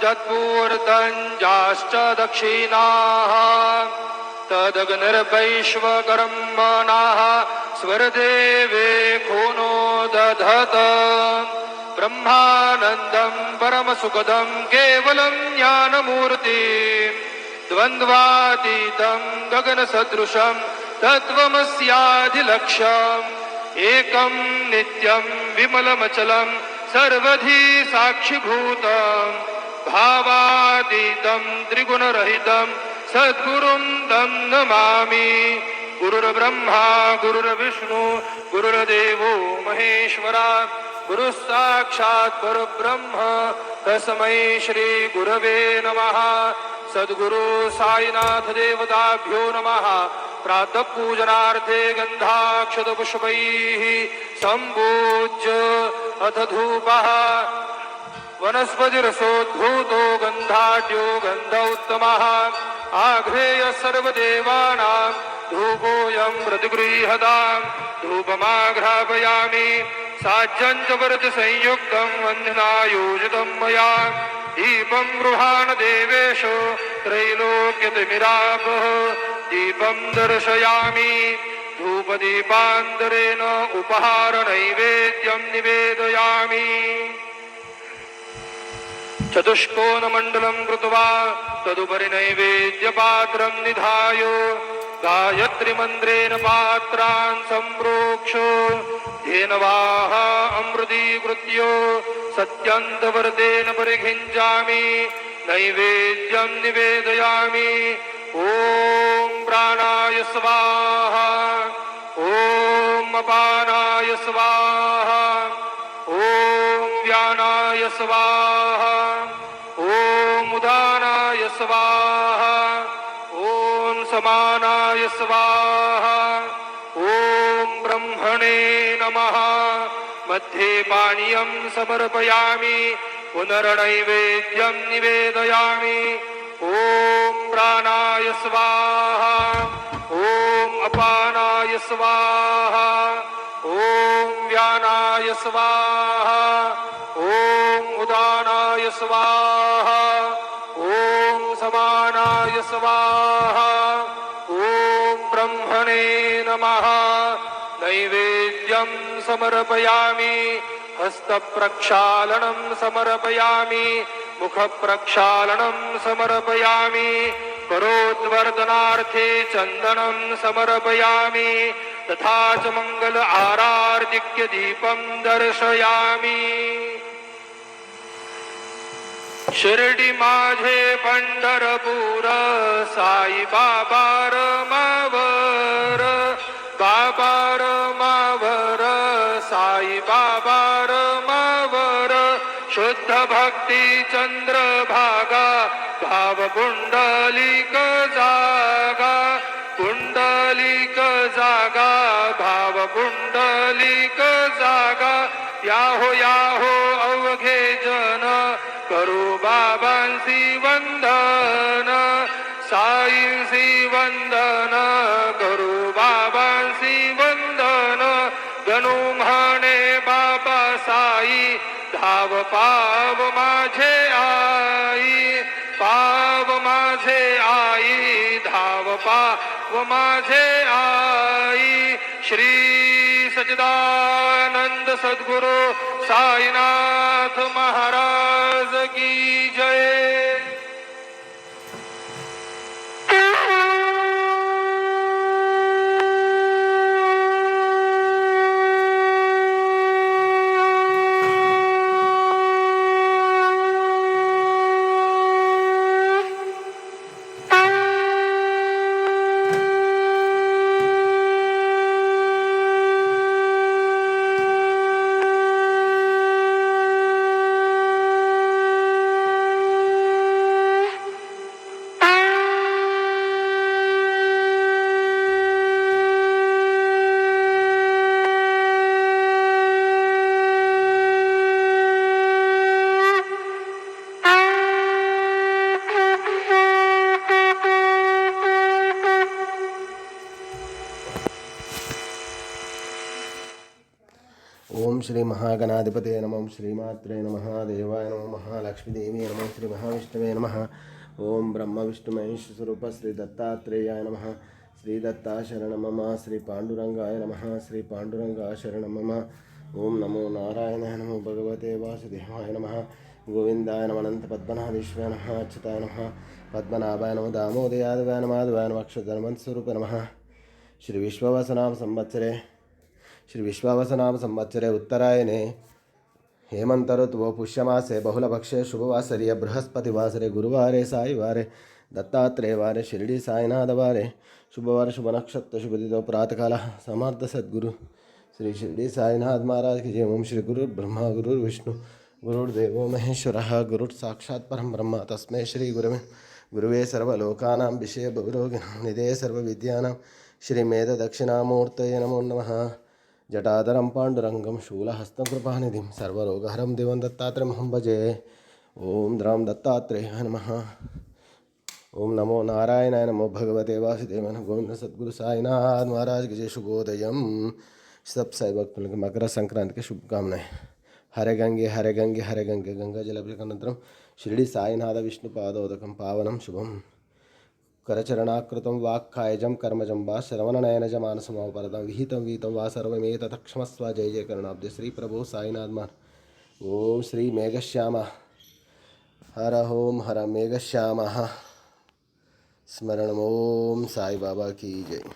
जत्पूर्तञ्जाश्च दक्षिणाः तदग्निर्वैश्वकर्मणाः स्वर्देवे खूनो दधत ब्रह्मानन्दं परमसुखदं केवलं ज्ञानमूर्ति द्वन्द्वातीतं गगनसदृशं तत्त्वमस्याधिलक्ष्यम् एकं नित्यं विमलमचलं सर्वधी साक्षिभूतं भावातीतं त्रिगुणरहितं सद्गुरुं तं नमामि। गुरुर्ब्रह्मा गुरुर्विष्णु गुरुर्देवो महेश्वरा गुरुः साक्षात् परब्रह्म तस्मै श्री गुरवे नमः। सद्गुरु साईनाथ देवताभ्यो नमः। प्रातः पूजनार्थे गन्धाक्षतपुष्पैः सम्पूज्य अथ धूपः वनस्पतिरसोद्भूतो गन्धाढ्यो गन्ध उत्तमः आघ्रेय सर्वदेवानां धूपोऽयं प्रतिगृह्यताम् धूपमाघ्रापयामि साज्यं च वर्तसंयुक्तं वह्निनायोजितं मया दीपं गृहाण देवेश त्रैलोक्यतिमिरापः दीपं दर्शयामि धूपदीपान्तरेण उपहार नैवेद्यं निवेदयामि। चतुष्कोणमण्डलं कृत्वा तदुपरि नैवेद्यपात्रं निधाय गायत्रीमन्त्रेण पात्रान् सम्प्रोक्ष धेनवाः अमृतीकृत्य सत्यन्तवर्तेन परिघिञ्जामि नैवेद्यं निवेदयामि। ॐ प्राणाय स्वाहा ॐ अपानाय स्वाहा ॐ व्यानाय स्वाहा ॐ उदानाय स्वाहा ॐ समानाय स्वाहा ॐ ब्रह्मणे नमः। मध्ये पानीयं समर्पयामि पुनर्नैवेद्यं निवेदयामि। ॐ प्राणाय स्वाहा ॐ अपानाय स्वाहा ॐ व्यानाय स्वाहा ॐ उदानाय स्वाहा ॐ समानाय स्वाहा ॐ ब्रह्मणे नमः। नैवेद्यं समर्पयामि हस्तप्रक्षालनं समर्पयामि मुखप्रक्षालनं समर्पयामि करोद्वर्धनार्थे चन्दनं समर्पयामि तथा च मंगल आरार्तिक्य दीपं दर्शयामि। शिर्डी माझे पंढरपूर साई बाबा रमावर बाबा रमावर साई बाबा रमावर शुद्ध भक्ती चंद्रभागा भाव पुंडलिक जागा पुंडलिक जागा भाव पुंडलिक जागा याहो अवघे जन करू बाबांसी वंदन साईंसी वंदन करू बाबांसी वंदन गणू म्हणे बाबा साई धाव पाव माझे आई पाव माझे आई धाव पाव माझे आई। श्री सच्चिदानंद सद्गुरु साईनाथ महाराज की जय। श्री महागणाधिपते नमः ओं श्रीमात्रे नमः देवाय नमः महालक्ष्मीदेवी नमः श्री महाविष्णवे नमः ओं ब्रह्म विष्णु महेश स्वरूप श्री दत्तात्रेयाय नमः श्री दत्ता शरण मम श्री पांडुरंगाय नमः श्री पांडुरंगा शरण मम ओं नमो नारायणाय नमो भगवते वासुदेवाय नमः गोविंदाय नमः अनंत पद्मनाभीश्वराय नमः अच्युताय नमः पद्मनाभाय नमः दामोदयादवाय नमः माधवाय नमः अक्षरधर्मस्वरूप नमः श्री विश्वावसनाम संवत्सरे उत्तरायणे हेमंत ऋतु पुष्यमासे बहुलपक्षे शुभवासरीय बृहस्पतिवासरे गुरुवारे साईवारे दत्तात्रेयवारे शिरडी साईनाथवारे शुभवार शुभ नक्षत्र शुभदितो प्रातःकाल समर्थ सद्गुरु श्री शिरडी साईनाथ महाराज की जय। ओम श्री गुरु ब्रह्मा गुरु विष्णु गुरुर्देवो महेश्वरः गुरुः साक्षात् परं ब्रह्म तस्मै श्री गुरुवे सर्वलोकानां विषये बहुरोगिणां निधये सर्वविद्यानां श्रीमेध दक्षिणामूर्तये नमो नमः। जटाधरं पाण्डुरंगं शूलहस्तं कृपानिधिं सर्वरोगहरं देवं दत्तात्रेयमहं भजे। ओं द्रां दत्तात्रेयाय नमः। ओं नमो नारायणाय नमो भगवते वासुदेवाय नमः। गोविंद सद्गुरु साईनाथ महाराज की जय। शुभोदयम। सब साई भक्तों को मकर संक्रांति की शुभकामनाएं। हरे गंगे हरे गंगे हरे गंगे गंगा जलाभिषेकानन्तरं शिरडी साईनाथ विष्णुपादोदकं पावनं शुभं करचरणाकृतं वाक्कायजं कर्मजं वा श्रवणनयनज मानसमवपरतं विहितं वीतं वा सर्वमेतत् क्षमस्व। जय जय करुणाब्धे श्री प्रभु साईनाथ महाराज। ओम श्री मेघश्याम हर ओम हर मेघश्याम स्मरण। ओम साई बाबा की जय।